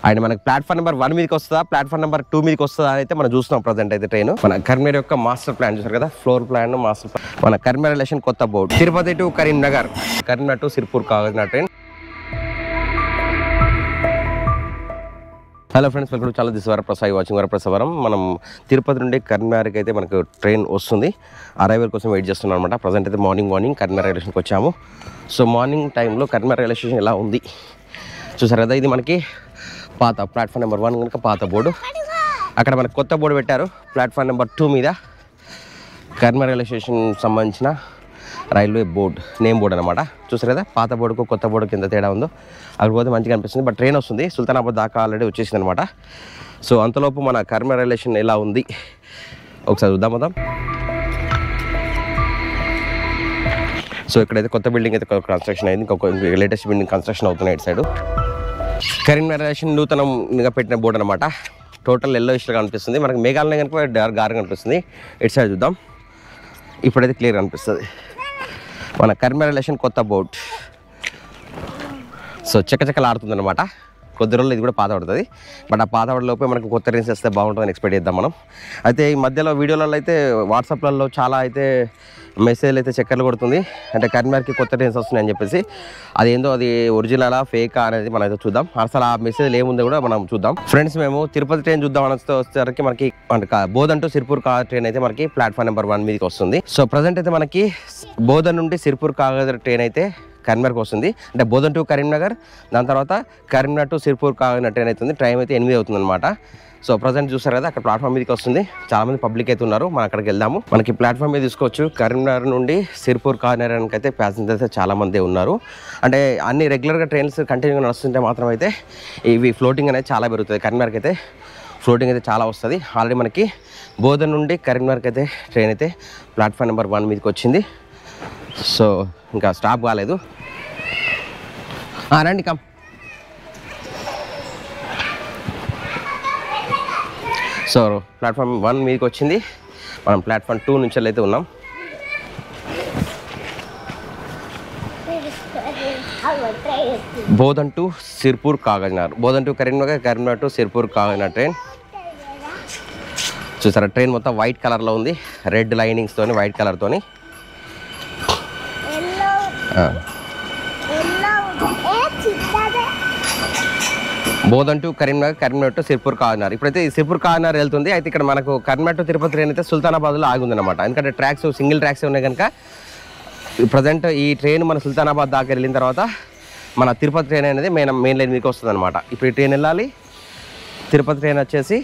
And మనకి platform number 1 మీదకి వస్తుందా, ప్లాట్ఫామ్ నెంబర్ 2 మీదకి వస్తుందా అయితే మనం చూస్తున్నాం ప్రజెంట్ అయితే ట్రైన్. మన కరీంనగర్ యొక్క మాస్టర్ ప్లాన్ చూసారు కదా, ఫ్లోర్ ప్లాన్ మాస్టర్ ప్లాన్. మన కరీంనగర్ రిలేషన్ కొత్త board, Tirupati to Karimnagar, Karimnagar to Sirpur Kagaznagar train. Hello friends, welcome to channel. This Varaprasad watching వరప్రసావరం. మనం తిరుపతి నుండి కరీంనగర్కి అయితే మనకు ట్రైన్ వస్తుంది. అరైవల్ కోసం వెయిట్ చేస్తున్నాం అనమాట. ప్రజెంట్ అయితే మార్నింగ్ కరీంనగర్ రైల్వే స్టేషన్కి వచ్చాము. సో మార్నింగ్ టైంలో కరీంనగర్ రైల్వే స్టేషన్ ఎలా ఉంది చూసారు కదా. ఇది మనకి పాత ప్లాట్ఫామ్ నెంబర్ 1 కనుక పాత బోర్డు. అక్కడ మనకు కొత్త బోర్డు పెట్టారు ప్లాట్ఫామ్ నెంబర్ 2 మీద. కరీంనగర్ రైల్వే స్టేషన్ సంబంధించిన రైల్వే బోర్డు, నేమ్ బోర్డు అనమాట. చూసారు కదా, పాత బోర్డుకు కొత్త బోర్డు కింద తేడా ఉందో. అక్కడ పోతే మంచిగా అనిపిస్తుంది. బట్ ట్రైన్ వస్తుంది, సుల్తానాబాద్ దాకా ఆల్రెడీ వచ్చేసింది అనమాట. సో అంతలోపు మన కరీంనగర్ రైల్వే స్టేషన్ ఎలా ఉంది ఒకసారి చూద్దాం. సో ఇక్కడైతే కొత్త బిల్డింగ్ అయితే కన్స్ట్రక్షన్ అయింది. ఇంకొక లేటెస్ట్ బిల్డింగ్ కన్స్ట్రక్షన్ అవుతున్నాయి ఇటు సైడ్. కరీంనగర్ రైల్వే స్టేషన్ నూతనంగా పెట్టిన బోర్డు అనమాట. టోటల్ ఎల్లో ఇష్గా కనిపిస్తుంది. మనకి మేఘాలయ కనుక గారు కనిపిస్తుంది. ఇటు సైడ్ చూద్దాం, ఇప్పుడైతే క్లియర్ కనిపిస్తుంది మన కరీంనగర్ రైల్వే స్టేషన్ కొత్త బోర్డు. సో చెక్కలాడుతుంది అనమాట. కొద్ది రోజులు ఇది కూడా పాత పడుతుంది. బట్ ఆ పాత పడలోపే మనకు కొత్త ట్రైన్స్ వస్తే బాగుంటుందని ఎక్స్పెక్ట్ చేద్దాం మనం. అయితే ఈ మధ్యలో వీడియోలలో అయితే వాట్సాప్లలో చాలా అయితే మెసేజ్లు అయితే చక్కర్లు కొడుతుంది. అంటే కరీంనగర్కి కొత్త ట్రైన్స్ వస్తున్నాయని చెప్పేసి. అదేందో అది ఒరిజినలా ఫేకా అనేది మనం అయితే చూద్దాం. అసలు ఆ మెసేజ్లు ఏముందో కూడా మనం చూద్దాం. ఫ్రెండ్స్, మేము తిరుపతి ట్రైన్ చూద్దాం వచ్చేసరికి మనకి బోధన్ టు సిర్పూర్ ట్రైన్ అయితే మనకి ప్లాట్ఫామ్ నెంబర్ 1 మీదకి వస్తుంది. సో ప్రజెంట్ అయితే మనకి బోధన్ నుండి సిర్పూర్ కాగజ్నగర్ ట్రైన్ అయితే కరీంనగర్కి వస్తుంది. అంటే బోధన్ టు కరీంనగర్, దాని తర్వాత కరీంనగర్ టు సిర్పూర్ కాగజ్నగర్ ట్రైన్ అవుతుంది. టైం అయితే 8 అవుతుంది అనమాట. సో ప్రజెంట్ చూసారు కదా, అక్కడ ప్లాట్ఫామ్ మీదకి వస్తుంది. చాలామంది పబ్లిక్ అయితే ఉన్నారు. మనం అక్కడికి వెళ్దాము. మనకి ప్లాట్ఫామ్ మీద తీసుకోవచ్చు. కరీంనగర్ నుండి సిర్పూర్ కాగజ్నగర్కి అయితే ప్యాసింజర్స్ అయితే చాలామంది ఉన్నారు. అంటే అన్ని రెగ్యులర్గా ట్రైన్స్ కంటిన్యూగా నడుస్తుంటే మాత్రం అయితే ఇవి ఫ్లోటింగ్ అనేది చాలా పెరుగుతుంది. కరీంనగర్కి అయితే ఫ్లోటింగ్ అయితే చాలా వస్తుంది. ఆల్రెడీ మనకి బోధన్ నుండి కరీంనగర్కి అయితే ట్రైన్ అయితే ప్లాట్ఫామ్ నెంబర్ 1 మీదకి వచ్చింది. సో ఇంకా స్టాప్ కాలేదు. రండి కమ్. సో ప్లాట్ఫామ్ 1 మీదకి వచ్చింది. మనం ప్లాట్ఫామ్ 2 నుంచి అయితే ఉన్నాం. Bodhan to Sirpur Kagaznagar, Bodhan to Karimnagar, Karimnagar to Sirpur Kagaznagar train. చూసారా, ట్రైన్ మొత్తం వైట్ కలర్లో ఉంది. రెడ్ లైనింగ్స్తోని వైట్ కలర్తోని. Bodhan to Karimnagar, Karimnagar to Sirpur Kagaznagar. ఇప్పుడైతే ఈ సిర్పూర్ కాగజ్నగర్ వెళ్తుంది. అయితే ఇక్కడ మనకు కరీంనగర్ టు తిరుపతి ట్రైన్ అయితే సుల్తానాబాద్లో ఆగుందన్నమాట. ఎందుకంటే ట్రాక్స్ సింగిల్ ట్రాక్స్ ఉన్నాయి కనుక ప్రజెంట్ ఈ ట్రైన్ మన సుల్తానాబాద్ దాకా వెళ్ళిన తర్వాత మన తిరుపతి ట్రైన్ అనేది మెయిన్ లైన్ మీదకి వస్తుంది అనమాట. ఇప్పుడు ఈ ట్రైన్ వెళ్ళాలి, తిరుపతి ట్రైన్ వచ్చేసి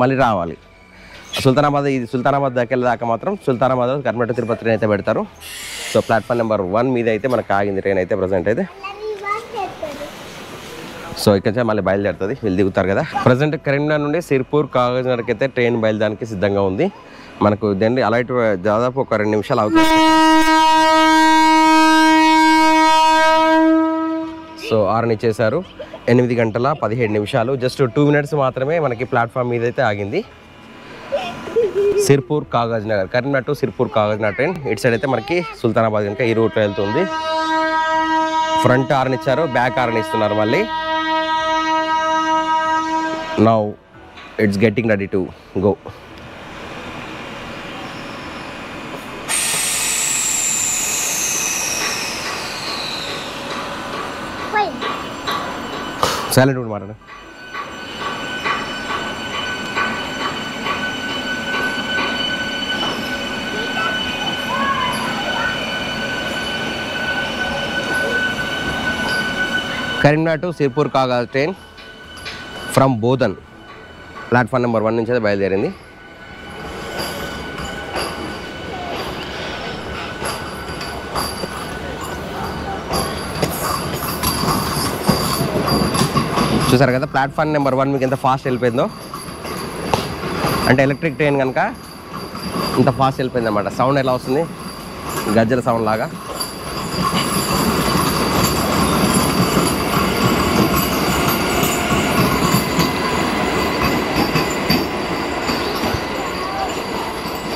మళ్ళీ రావాలి. సుల్తానాబాద్ దాకా వెళ్ళేదాకా మాత్రం సుల్తానాబాద్ కరీంనగర్ టు తిరుపతి ట్రైన్ అయితే పెడతారు. సో ప్లాట్ఫామ్ నెంబర్ 1 మీద అయితే మనకు ఆగింది ట్రైన్ అయితే ప్రజెంట్ అయితే. సో ఇక్కడ నుంచి మళ్ళీ బయలుదేరుతుంది, వీళ్ళు దిగుతారు కదా. ప్రజెంట్ కరీంనగర్ నుండి సిర్పూర్ కాగజ్నగర్కి అయితే ట్రైన్ బయలుదేరడానికి సిద్ధంగా ఉంది. మనకు దాన్ని అలైట్ దాదాపు ఒక 2 నిమిషాలు అవుతుంది. సో 6 చేశారు. 8 గంటల 17 నిమిషాలు, జస్ట్ 2 మినిట్స్ మాత్రమే మనకి ప్లాట్ఫామ్ మీద అయితే ఆగింది. Sirpur Kagaznagar, Karimnagar to Sirpur Kagaznagar train. ఇటు సైడ్ అయితే మనకి సుల్తానాబాద్ కనుక ఈ రూట్లో వెళ్తుంది. ఫ్రంట్ 6 ఇచ్చారు, బ్యాక్ 6 ఇస్తున్నారు మళ్ళీ. Now it's getting ready to go. Silent కూడా మాట్లాడు. Karimnagar to Sirpur Kagaznagar train from Bodhan, platform number 1 నుంచి అయితే బయలుదేరింది. చూసారు కదా, ప్లాట్ఫామ్ నెంబర్ 1 మీకు ఎంత ఫాస్ట్ వెళ్ళిపోయిందో. అంటే ఎలక్ట్రిక్ ట్రైన్ కనుక ఇంత ఫాస్ట్ వెళ్ళిపోయింది అన్నమాట. సౌండ్ ఎలా వస్తుంది, గజ్జల సౌండ్ లాగా.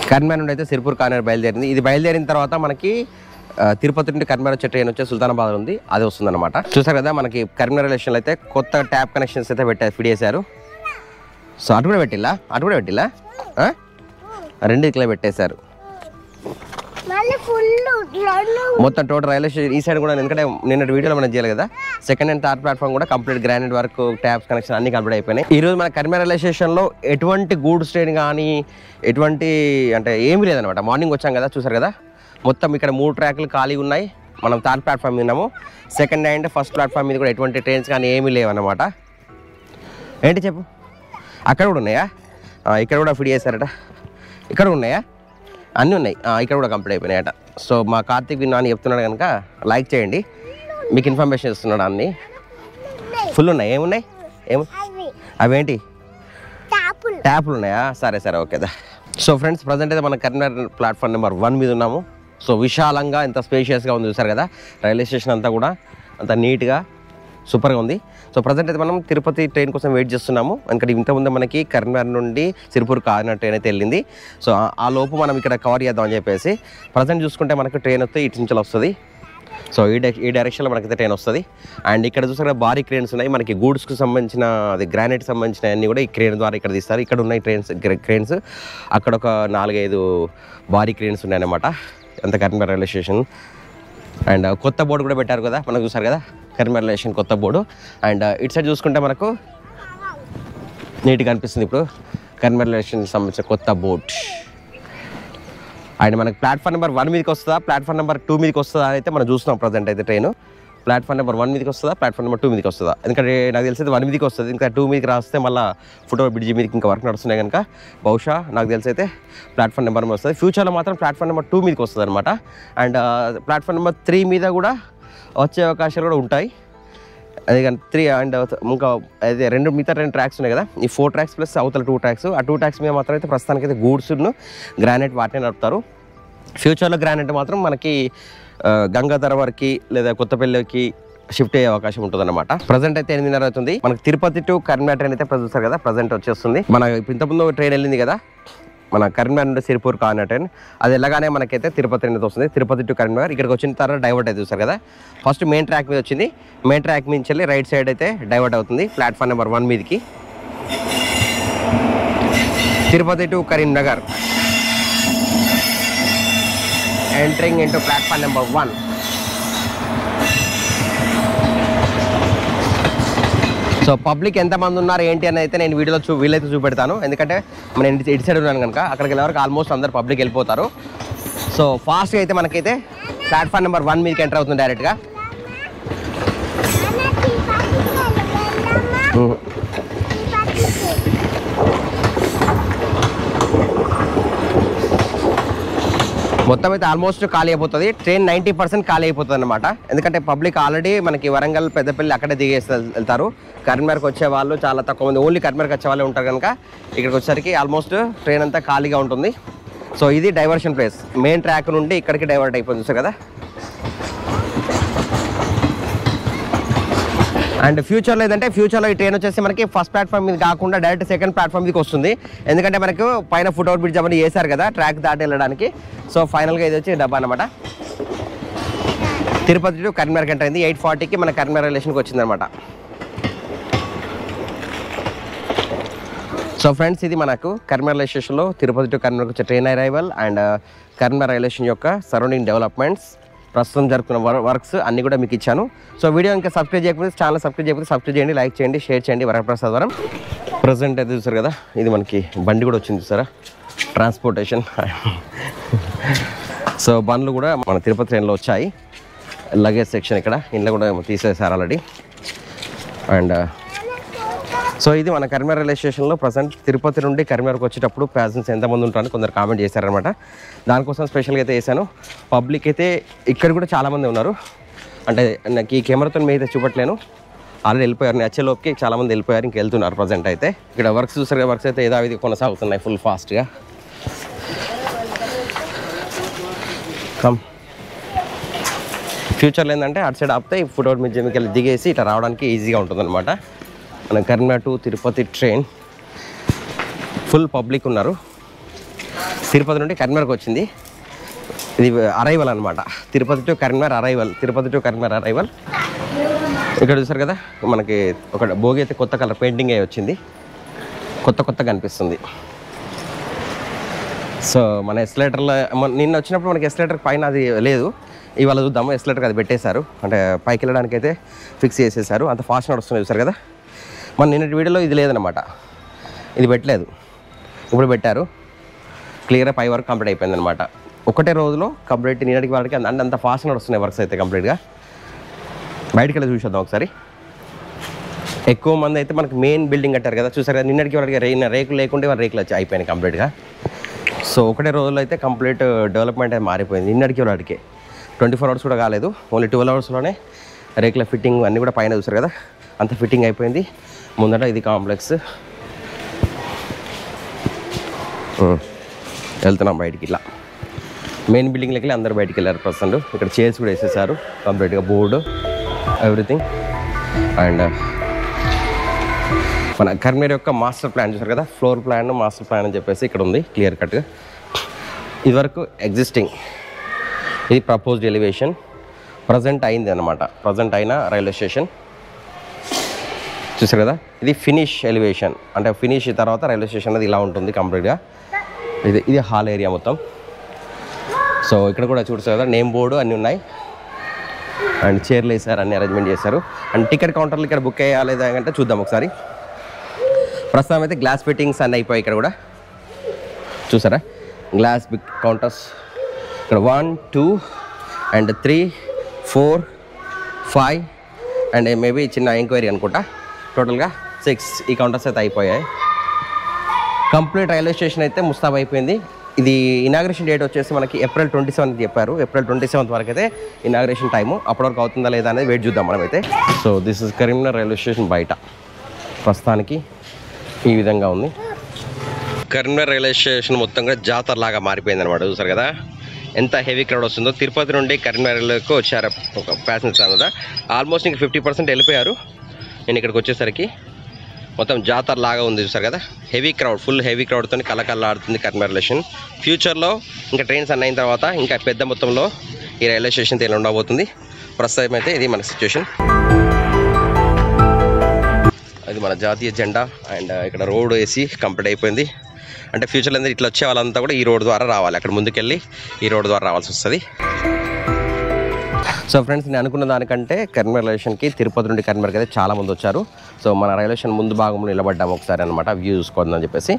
కరీంనగర్ నుండి అయితే సిర్పూర్ కాగజ్నగర్ బయలుదేరింది. ఇది బయలుదేరిన తర్వాత మనకి తిరుపతి నుండి కరీంనగర్ వచ్చే ట్రైన్ వచ్చే సుల్తానాబాద్ ఉంది, అది వస్తుంది అనమాట. చూసారు కదా మనకి కరీంనగర్ రిలేషన్లో అయితే కొత్త ట్యాప్ కనెక్షన్స్ అయితే ఫిట్ చేశారు. సో అటు కూడా పెట్టిల్లా రెండింటిలో పెట్టేశారు మొత్తం టోటల్ రైల్వే స్టేషన్ ఈ సైడ్ కూడా. ఎందుకంటే నిన్న వీడియోలో మనం చేయాలి కదా, సెకండ్ అండ్ థర్డ్ ప్లాట్ఫామ్ కూడా complete granite work, taps connection అన్ని కంప్లీట్ అయిపోయినాయి. ఈ రోజు మన కరీంనగర్ రైల్వే స్టేషన్లో ఎటువంటి గూడ్స్ ట్రైన్ కానీ ఎటువంటి అంటే ఏమీ లేదనమాట. మార్నింగ్ వచ్చాం కదా, చూసారు కదా మొత్తం ఇక్కడ 3 ట్రాక్లు ఖాళీ ఉన్నాయి. మనం థర్డ్ ప్లాట్ఫామ్ మీద ఉన్నాము. సెకండ్ అండ్ ఫస్ట్ ప్లాట్ఫామ్ మీద కూడా ఎటువంటి ట్రైన్స్ కానీ ఏమీ లేవన్నమాట. ఏంటి చెప్పు, అక్కడ కూడా ఉన్నాయా? ఇక్కడ కూడా ఫిట్ చేశారట. ఇక్కడ ఉన్నాయా? అన్నీ ఉన్నాయి. ఇక్కడ కూడా కంప్లీట్ అయిపోయినాయట. సో మా కార్తీక్ విన్నాను చెప్తున్నాడు కనుక లైక్ చేయండి, మీకు ఇన్ఫర్మేషన్ ఇస్తున్నాడు. అన్నీ ఫుల్ ఉన్నాయి. ఏమున్నాయి? అవేంటి? ట్యాప్లు ఉన్నాయా? సరే ఓకేదా. సో ఫ్రెండ్స్ ప్రజెంట్ అయితే మన కరీంనగర్ ప్లాట్ఫామ్ నెంబర్ 1 మీద ఉన్నాము. సో విశాలంగా ఎంత స్పేషియస్గా ఉంది చూసారు కదా, రైల్వే స్టేషన్ అంతా కూడా అంత నీట్గా సూపర్గా ఉంది. సో ప్రజెంట్ అయితే మనం తిరుపతి ట్రైన్ కోసం వెయిట్ చేస్తున్నాము. ఎందుకంటే ఇంతకుముందు మనకి కరీంనగర్ నుండి సిరిపూర్ కాకినాడ ట్రైన్ అయితే వెళ్ళింది. సో ఆ లోపు మనం ఇక్కడ కవర్ చేద్దామని చెప్పేసి ప్రజెంట్ చూసుకుంటే మనకు ట్రైన్ వస్తే ఇటు నుంచి వస్తుంది. సో ఈ డైరెక్షన్లో మనకైతే ట్రైన్ వస్తుంది. అండ్ ఇక్కడ చూసాక భారీ క్రేన్స్ ఉన్నాయి. మనకి గూడ్స్కి సంబంధించిన అది గ్రానైట్ సంబంధించిన అన్నీ కూడా ఈ క్రేన్ ద్వారా ఇక్కడ తీస్తారు. ఇక్కడ ఉన్నాయి క్రేన్స్ అక్కడ ఒక 4-5 భారీ క్రేన్స్ ఉన్నాయన్నమాట. అంత కరీంనగర్ రైల్వే స్టేషన్. అండ్ కొత్త బోర్డు కూడా పెట్టారు కదా, మనకు చూసారు కదా కరీంనగర్ రైల్వే స్టేషన్ కొత్త బోర్డు. అండ్ ఇటు సైడ్ చూసుకుంటే మనకు నీట్గా అనిపిస్తుంది ఇప్పుడు కరీంనగర్ రైల్వే స్టేషన్కి సంబంధించిన కొత్త బోర్డు. అండ్ మనకి ప్లాట్ఫామ్ నెంబర్ 1 మీదకి వస్తుందా, ప్లాట్ఫామ్ నెంబర్ 2 మీదకి వస్తుందా అయితే మనం చూస్తున్నాం. ప్రజెంట్ అయితే ట్రైన్ ప్లాట్ఫామ్ నెంబర్ 1 మీదకి వస్తుందా, ప్లాట్ఫామ్ నెంబర్ 2 మీదకి వస్తుందా? ఎందుకంటే నాకు తెలిసి 1 మీదకి వస్తుంది. ఇంకా 2 మీదకి రాస్తే మళ్ళీ ఫుట్ఓవర్ బ్రిడ్జి మీదకి ఇంకా వర్క్ నడుస్తున్నాయి కనుక బహుశా నాకు తెలిసి అయితే ప్లాట్ఫామ్ నెంబర్ వస్తుంది. ఫ్యూచర్లో మాత్రం ప్లాట్ఫామ్ నెంబర్ 2 మీదకి వస్తుంది అనమాట. అండ్ ప్లాట్ఫామ్ నెంబర్ 3 మీద కూడా వచ్చే అవకాశాలు కూడా ఉంటాయి. అది కానీ 3 అండ్ ఇంకా అదే మిగతా 2 ట్రాక్స్ ఉన్నాయి కదా, ఈ 4 ట్రాక్స్ ప్లస్ అవతల 2 ట్రాక్స్. ఆ 2 ట్రాక్స్ మీద మాత్రం అయితే ప్రస్తుతానికి అయితే గూడ్స్ను గ్రానైట్ వాటిని నడుపుతారు. ఫ్యూచర్లో గ్రానైట్ మాత్రం మనకి గంగాధర వరకు లేదా కొత్తపల్లికి షిఫ్ట్ అయ్యే అవకాశం ఉంటుంది అనమాట. ప్రజెంట్ అయితే 8:30 అవుతుంది. మనకి తిరుపతి టు కరీంనగర్ ట్రైన్ అయితే చూస్తారు కదా ప్రజెంట్ వచ్చేస్తుంది. మన ఇంతకుముందు ట్రైన్ వెళ్ళింది కదా మన కరీంనగర్ నుండి సిరిపూర్ కాకినాడ ట్రైన్, అది వెళ్ళగానే మనకైతే తిరుపతి ట్రైన్ అయితే వస్తుంది. తిరుపతి టు కరీంనగర్ ఇక్కడికి వచ్చిన తర్వాత డైవర్ట్ అయితే చూస్తారు కదా, ఫస్ట్ మెయిన్ ట్రాక్ మీద వచ్చింది. మెయిన్ ట్రాక్ నుంచి వెళ్ళి రైట్ సైడ్ అయితే డైవర్ట్ అవుతుంది ప్లాట్ఫామ్ నెంబర్ 1 మీదకి. Tirupati to Karimnagar entering into platform number 1. So public ఎంతమంది ఉన్నారు ఏంటి అని అయితే నేను వీడియోలో వీలైతే చూపెడతాను. ఎందుకంటే నేను ఇటు సైడ్ ఉన్నాను కనుక అక్కడికి వెళ్ళే వరకు ఆల్మోస్ట్ అందరు పబ్లిక్ వెళ్ళిపోతారు. సో ఫాస్ట్గా అయితే మనకైతే ప్లాట్ఫామ్ నెంబర్ 1 మీదకి ఎంటర్ అవుతుంది డైరెక్ట్గా. మొత్తం అయితే ఆల్మోస్ట్ ఖాళీ అయిపోతుంది. ట్రైన్ 90% ఖాళీ అయిపోతుంది అనమాట. ఎందుకంటే పబ్లిక్ ఆల్రెడీ మనకి వరంగల్ పెద్దపల్లి అక్కడే దిగేసి వెళ్తారు. కరీంనగర్కి వచ్చే వాళ్ళు చాలా తక్కువ మంది, ఓన్లీ కరీంనగర్కి వచ్చే వాళ్ళే ఉంటారు కనుక ఇక్కడికి వచ్చేసరికి ఆల్మోస్ట్ ట్రైన్ అంతా ఖాళీగా ఉంటుంది. సో ఇది డైవర్షన్ ప్లేస్. మెయిన్ ట్రాక్ నుండి ఇక్కడికి డైవర్ట్ అయిపోతుంది చూసారు కదా. అండ్ ఫ్యూచర్లో ఏదంటే ఫ్యూచర్లో ఈ ట్రైన్ వచ్చేసి మనకి ఫస్ట్ ప్లాట్ఫామ్ మీద కాకుండా డైరెక్ట్ సెకండ్ ప్లాట్ఫామ్ మీదకి వస్తుంది. ఎందుకంటే మనకు పైన ఫుట్ఓవర్ బ్రిడ్జ్ అవన్నీ చేశారు కదా ట్రాక్ దాటి వెళ్ళడానికి. సో ఫైనల్గా ఇది వచ్చి డబ్బా అనమాట. తిరుపతి టు కరీంనగర్ ఎంటర్ అయింది. 8:40కి మన కరీంనగర్ రిలేషన్కి వచ్చింది అనమాట. సో ఫ్రెండ్స్ ఇది మనకు కరీంనగర్ రైల్వే స్టేషన్లో తిరుపతి టు కరీంనగర్ వచ్చే train arrival and Karimnagar railway station యొక్క సరౌండింగ్ డెవలప్మెంట్స్, ప్రస్తుతం జరుగుతున్న వర్క్స్ అన్నీ కూడా మీకు ఇచ్చాను. సో వీడియో ఇంకా సబ్స్క్రైబ్ చేయకపోతే ఛానల్ సబ్స్క్రైబ్ చేయకపోతే సబ్స్క్రైబ్ చేయండి, లైక్ చేయండి, షేర్ చేయండి. వరప్రసాద్ వరం ప్రజెంట్ అయితే చూసారు కదా, ఇది మనకి బండి కూడా వచ్చింది చూసారా, ట్రాన్స్పోర్టేషన్. సో బండ్లు కూడా మన తిరుపతి ట్రైన్లో వచ్చాయి. లగేజ్ సెక్షన్ ఇక్కడ ఇంట్లో కూడా తీసేసారు ఆల్రెడీ. అండ్ సో ఇది మన కరీంనగర్ రైల్వే స్టేషన్లో ప్రజెంట్ తిరుపతి నుండి కరీంనగర్కి వచ్చేటప్పుడు ప్యాసింజర్స్ ఎంతమంది ఉంటారని కొందరు కామెంట్ చేశారనమాట. దానికోసం స్పెషల్గా అయితే వేసాను. పబ్లిక్ అయితే ఇక్కడ కూడా చాలామంది ఉన్నారు. అంటే నాకు ఈ కెమెరాతో మీద చూపట్లేను, ఆల్రెడీ వెళ్ళిపోయారు. నేను వచ్చేలోపుకి చాలామంది వెళ్ళిపోయారు, ఇంక వెళ్తున్నారు ప్రజెంట్ అయితే. ఇక్కడ వర్క్స్ చూసారు, వర్క్స్ అయితే ఏదో కొనసాగుతున్నాయి ఫుల్ ఫాస్ట్గా. ఫ్యూచర్లో ఏంటంటే అటు సైడ్ ఆపితే ఈ ఫుట్ఓవర్ మ్యూజియంకి వెళ్ళి దిగేసి ఇట్లా రావడానికి ఈజీగా ఉంటుందన్నమాట. మన Karimnagar to Tirupati train full public ఉన్నారు. తిరుపతి నుండి కరీంనగర్కి వచ్చింది. ఇది అరైవల్ అనమాట, Tirupati to Karimnagar arrival, Tirupati to Karimnagar arrival. ఇక్కడ చూసారు కదా మనకి ఒక బోగి అయితే కొత్త కలర్ పెయింటింగ్ అయ్యి వచ్చింది, కొత్తగా అనిపిస్తుంది. సో మన ఎస్కలేటర్లో నిన్న వచ్చినప్పుడు మనకి ఎస్కలేటర్ పైన అది లేదు, ఇవాళ చూద్దాము. ఎస్కలేటర్కి అది పెట్టేశారు, అంటే పైకి వెళ్ళడానికి అయితే ఫిక్స్ చేసేసారు. అంత ఫాస్ట్ నడుస్తుంది చూసారు కదా. మన నిన్నటి వీడియోలో ఇది లేదనమాట, ఇది పెట్టలేదు, ఇప్పుడు పెట్టారు. క్లియర్గా పై వరకు కంప్లీట్ అయిపోయింది అనమాట. ఒకటే రోజులో కంప్లీట్ నిన్నటికి వాళ్ళకి అంత ఫాస్ట్ నడుస్తున్నాయి వర్క్స్ అయితే కంప్లీట్గా. బయటికి వెళ్ళి చూసేద్దాం ఒకసారి. ఎక్కువ మంది అయితే మనకి మెయిన్ బిల్డింగ్ కట్టారు కదా, చూసారు కదా. నిన్నటికి వాళ్ళకి రేకులు లేకుంటే వాళ్ళ రేకులు వచ్చి అయిపోయినాయి కంప్లీట్గా. సో ఒకటే రోజులో అయితే కంప్లీట్ డెవలప్మెంట్ అయితే మారిపోయింది. నిన్నటికి వాళ్ళకి 24 hours కూడా కాలేదు, ఓన్లీ 12 hoursలోనే రేకుల ఫిట్టింగ్ అన్నీ కూడా పైన చూసారు కదా, అంత ఫిట్టింగ్ అయిపోయింది. ముందట ఇది కాంప్లెక్స్. వెళ్తున్నాం బయటికి, ఇలా మెయిన్ బిల్డింగ్లోకి వెళ్ళి అందరు బయటికి వెళ్ళారు ప్రజెంట్. ఇక్కడ చైర్స్ కూడా వేసేసారు కంప్లీట్గా, బోర్డు ఎవ్రీథింగ్. అండ్ మన కరీంనగర్ యొక్క మాస్టర్ ప్లాన్ చూసారు కదా, ఫ్లోర్ ప్లాన్ మాస్టర్ ప్లాన్ అని చెప్పేసి ఇక్కడ ఉంది క్లియర్ కట్గా. ఇదివరకు ఎగ్జిస్టింగ్, ఇది ప్రపోజ్డ్ ఎలివేషన్, ప్రజెంట్ అయింది అనమాట, ప్రజెంట్ అయిన రైల్వే స్టేషన్ చూసారు కదా. ఇది ఫినిష్ ఎలివేషన్, అంటే ఫినిష్ తర్వాత రైల్వే స్టేషన్ అనేది ఇలా ఉంటుంది కంప్లీట్గా. ఇది హాల్ ఏరియా మొత్తం. సో ఇక్కడ కూడా చూస్తారు కదా, నేమ్ బోర్డు అన్నీ ఉన్నాయి, అండ్ చైర్లు వేసారు, అన్ని అరేంజ్మెంట్ చేశారు. అండ్ టికెట్ కౌంటర్లు ఇక్కడ బుక్ అయ్యాలేదా అంటే చూద్దాం ఒకసారి. ప్రస్తుతం అయితే గ్లాస్ ఫిట్టింగ్స్ అన్నీ అయిపోయాయి. ఇక్కడ కూడా చూసారా గ్లాస్ బిగ్ కౌంటర్స్, ఇక్కడ 1 2 అండ్ 3 4 5 అండ్ మేబీ చిన్న ఎంక్వైరీ అనుకుంటా, టోటల్గా 6 ఈ కౌంటర్స్ అయితే అయిపోయాయి. కంప్లీట్ రైల్వే స్టేషన్ అయితే ముస్తాబ్ అయిపోయింది. ఇది ఇనాగ్రేషన్ డేట్ వచ్చేసి మనకి April 27 చెప్పారు. April 27 వరకు అయితే ఇనాగ్రేషన్ టైము. అప్పటి వరకు అవుతుందా లేదా అనేది వెయిట్ చూద్దాం మనమైతే. So this is Karimnagar railway station బయట ప్రస్తుతానికి ఈ విధంగా ఉంది. కరీంనగర్ రైల్వే స్టేషన్ మొత్తం కూడా జాతర లాగా మారిపోయింది అనమాట. చూసారు కదా ఎంత హెవీ క్రౌడ్ వస్తుందో. తిరుపతి నుండి కరీంనగర్లోకి వచ్చారు ఒక ప్యాసింజర్స్ అనమాట. ఆల్మోస్ట్ ఇంకా 50% వెళ్ళిపోయారు. నేను ఇక్కడికి వచ్చేసరికి మొత్తం జాతర లాగా ఉంది చూసారు కదా. హెవీ క్రౌడ్, ఫుల్ హెవీ క్రౌడ్తో కలకల్లాడుతుంది కరీంనగర్ రైల్వే స్టేషన్. ఫ్యూచర్లో ఇంకా ట్రైన్స్ అన్న అయిన తర్వాత ఇంకా పెద్ద మొత్తంలో ఈ రైల్వే స్టేషన్ తేలి ఉండబోతుంది. ప్రస్తుతం అయితే ఇది మన సిచ్యువేషన్. అది మన జాతీయ జెండా. అండ్ ఇక్కడ రోడ్ వేసి కంప్లీట్ అయిపోయింది. అంటే ఫ్యూచర్లో అందరూ ఇట్లా వచ్చే వాళ్ళంతా కూడా ఈ రోడ్ ద్వారా రావాలి, అక్కడ ముందుకెళ్ళి ఈ రోడ్ ద్వారా రావాల్సి వస్తుంది. సో ఫ్రెండ్స్, నేను అనుకున్న దానికంటే కరీంనగర్ రైల్వే స్టేషన్కి తిరుపతి నుండి కరీంనగర్కి అయితే చాలా మంది వచ్చారు. సో మన రైల్వే స్టేషన్ ముందు భాగంలో నిలబడ్డాము ఒకసారి అనమాట, వ్యూ చూసుకోండి చెప్పేసి.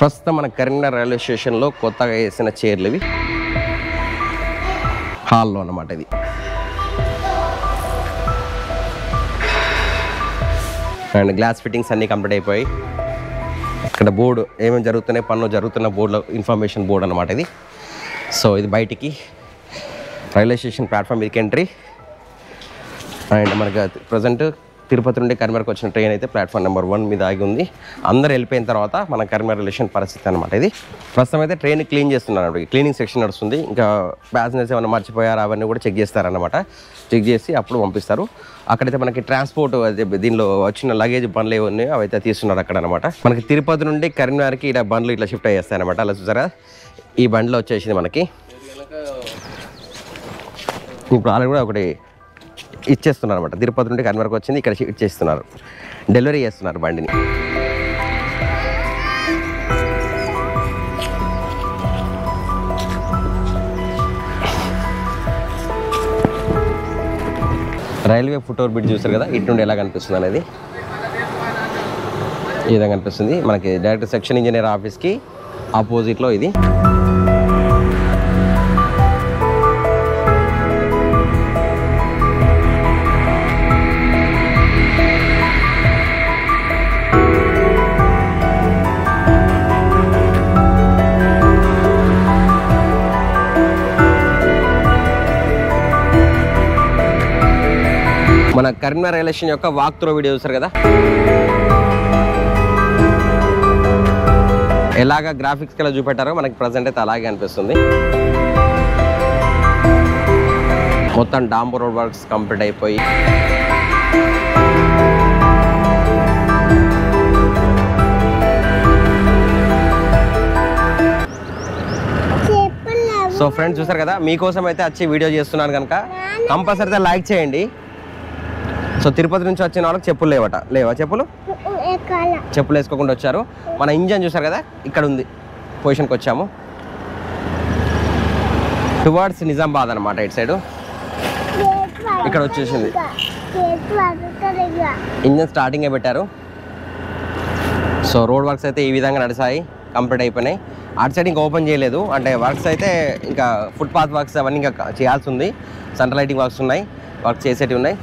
ప్రస్తుతం మన కరీంనగర్ రైల్వే స్టేషన్లో కొత్తగా వేసిన చైర్లు ఇవి, హాల్లో అన్నమాట. ఇది అండ్ గ్లాస్ ఫిట్టింగ్స్ అన్నీ కంప్లీట్ అయిపోయి ఇక్కడ బోర్డు ఏమేమి జరుగుతున్నాయి, పనులు జరుగుతున్న బోర్డులో ఇన్ఫర్మేషన్ బోర్డు అనమాట ఇది. సో ఇది బయటికి రైల్వే స్టేషన్ ప్లాట్ఫామ్ మీదకి ఎంట్రీ. అండ్ మనకు ప్రజెంట్ తిరుపతి నుండి కరీంనగర్కి వచ్చిన ట్రైన్ అయితే ప్లాట్ఫామ్ నెంబర్ 1 మీద ఆగి ఉంది. అందరు వెళ్ళిపోయిన తర్వాత మన కరీంనగర్ రైల్వే స్టేషన్ పరిస్థితి అనమాట ఇది. ప్రస్తుతం అయితే ట్రైన్ క్లీన్ చేస్తున్నారు, క్లీనింగ్ సెక్షన్ నడుస్తుంది. ఇంకా ప్యాసింజర్స్ ఏమైనా మర్చిపోయారు అవన్నీ కూడా చెక్ చేస్తారనమాట. చెక్ చేసి అప్పుడు పంపిస్తారు. అక్కడైతే మనకి ట్రాన్స్పోర్ట్ దీనిలో వచ్చిన లగేజ్ బండ్లు ఏమన్నా అవైతే తీస్తున్నారు అక్కడ అనమాట. మనకి తిరుపతి నుండి కరీంనగర్కి ఇలా బండ్లు ఇట్లా షిఫ్ట్ అయ్యేస్తాయి అనమాట. అలా చూసారా ఈ బండ్లో వచ్చేసింది మనకి. ఇప్పుడు ఆల్రెడీ కూడా ఒకటి ఇచ్చేస్తున్నారు అనమాట. తిరుపతి నుండి కరీంనగర్కి వచ్చింది, ఇక్కడ ఇచ్చేస్తున్నారు, డెలివరీ చేస్తున్నారు బండిని. రైల్వే ఫుట్ ఓవర్ బ్రిడ్జ్ చూస్తారు కదా, ఇటు నుండి ఎలా కనిపిస్తుంది అనేది ఈ విధంగా కనిపిస్తుంది. మనకి డైరెక్ట్ సెక్షన్ ఇంజనీర్ ఆఫీస్కి ఆపోజిట్లో ఇది. మన కరీంనగర్ రైల్వే స్టేషన్ యొక్క వాక్ త్రూ వీడియో చూస్తారు కదా, ఎలాగా గ్రాఫిక్స్ కి చూపెట్టారో మనకి ప్రజెంట్ అయితే అలాగే అనిపిస్తుంది. మొత్తం డాంబర్ రోడ్ వర్క్స్ కంప్లీట్ అయిపోయి సో ఫ్రెండ్స్ చూసారు కదా, మీకోసం అయితే వచ్చి వీడియో చేస్తున్నాను కనుక కంపల్సరీ లైక్ చేయండి. సో తిరుపతి నుంచి వచ్చిన వాళ్ళకి చెప్పులు లేవా చెప్పులు వేసుకోకుండా వచ్చారు. మన ఇంజన్ చూసారు కదా, ఇక్కడ ఉంది, పొజిషన్కి వచ్చాము. టువర్డ్స్ నిజామాబాద్ అనమాట, ఇటు సైడ్ ఇక్కడ వచ్చేసింది. ఇంజన్ స్టార్టింగే పెట్టారు. సో రోడ్ వర్క్స్ అయితే ఈ విధంగా నడిచాయి, కంప్లీట్ అయిపోయినాయి. అటు సైడ్ ఇంకా ఓపెన్ చేయలేదు, అంటే వర్క్స్ అయితే ఇంకా ఫుట్పాత్ వర్క్స్ అవన్నీ ఇంకా చేయాల్సి ఉంది. సెంట్రల్ లైటింగ్ వర్క్స్ ఉన్నాయి, వర్క్ చేసేటివి ఉన్నాయి.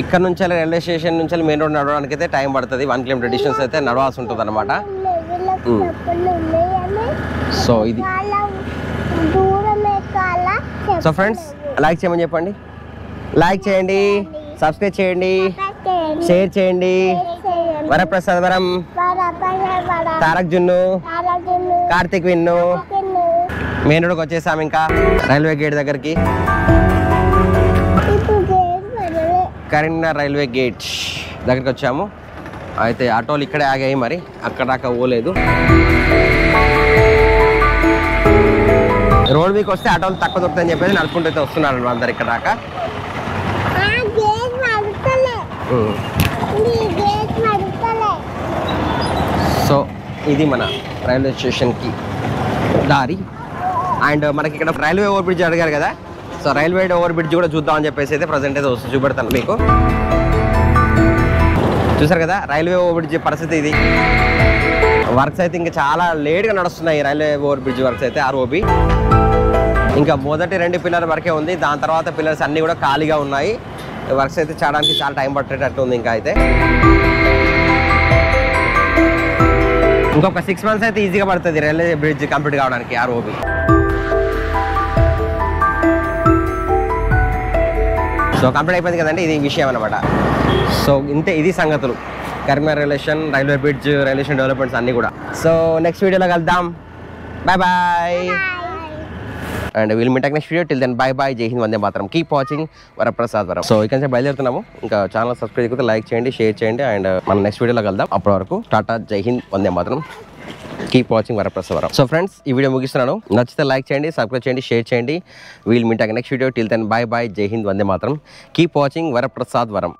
ఇక్కడ నుంచి రైల్వే స్టేషన్ నుంచి మెయిన్ రోడ్ నడవడానికి అయితే టైం పడుతుంది. 1 కిలోమీటర్ డిస్టెన్స్ అయితే నడవాల్సి ఉంటుంది అనమాట. సో ఇది సో ఫ్రెండ్స్ లైక్ చేయమని చెప్పండి, లైక్ చేయండి, సబ్స్క్రైబ్ చేయండి, షేర్ చేయండి. వరప్రసాద్ వరం, తారక్ జున్ను, కార్తిక్ విన్ను. మెయిన్ రోడ్కి వచ్చేసాము, ఇంకా రైల్వే గేట్ దగ్గరికి. కరీంనగర్ రైల్వే గేట్ దగ్గరికి వచ్చాము. అయితే ఆటోలు ఇక్కడే ఆగాయి, మరి అక్కడ దాకా పోలేదు. రోడ్ వీక్ వస్తే ఆటోలు తక్కువ దొరుకుతాయని చెప్పేసి నడుపుకుంటూ అయితే వస్తున్నారు అందరు ఇక్కడ దాకా. సో ఇది మన రైల్వే స్టేషన్కి దారి. అండ్ మనకి ఇక్కడ రైల్వే ఓవర్ బ్రిడ్జ్ అడిగారు కదా, సో రైల్వే ఓవర్ బ్రిడ్జ్ కూడా చూద్దామని చెప్పేసి అయితే ప్రజెంట్ అయితే వస్తుంది, చూపెడతాను మీకు. చూసారు కదా రైల్వే ఓవర్ బ్రిడ్జ్ పరిస్థితి ఇది. వర్క్స్ అయితే ఇంకా చాలా లేట్గా నడుస్తున్నాయి రైల్వే ఓవర్ బ్రిడ్జ్ వర్క్స్ అయితే. ఆర్ఓబి ఇంకా మొదటి 2 పిల్లర్ వరకే ఉంది, దాని తర్వాత పిల్లర్స్ అన్నీ కూడా ఖాళీగా ఉన్నాయి. వర్క్స్ అయితే చేయడానికి చాలా టైం పట్టేటట్టు ఉంది. ఇంకా అయితే ఇంకొక 6 months అయితే ఈజీగా పడుతుంది రైల్వే బ్రిడ్జ్ కంప్లీట్ కావడానికి ఆర్ఓబి. సో కంప్లీట్ అయిపోయింది కదండి, ఇది విషయం అనమాట. సో ఇంతే, ఇది సంగతులు Karimnagar railway bridge railway developments అన్నీ కూడా. సో నెక్స్ట్ వీడియోలో కలుద్దాం. Bye bye. And will meet next video. Till then bye bye. జై హింద్, వందే మాతరం. Keep watching Varaprasad Varam. So ఇక్కడ నుంచి బయలుదేరుతున్నాము. ఇంకా ఛానల్ సబ్స్క్రైబ్ చేయకపోతే లైక్ చేయండి, షేర్ చేయండి. అండ్ మన నెక్స్ట్ వీడియోలో కలుద్దాం. అప్పటి వరకు టాటా, జై హింద్, వందే మాతరం. Keep watching Varaprasad Varam. So friends ఈ వీడియో ముగిస్తున్నాను. నచ్చితే లైక్ చేయండి, సబ్స్క్రైబ్ చేయండి, షేర్ చేయండి. Will meet next video. Till then bye bye. జై హింద్, వందే మాతరం. కీప్ వాచింగ్ వరప్రసాద్ వరం.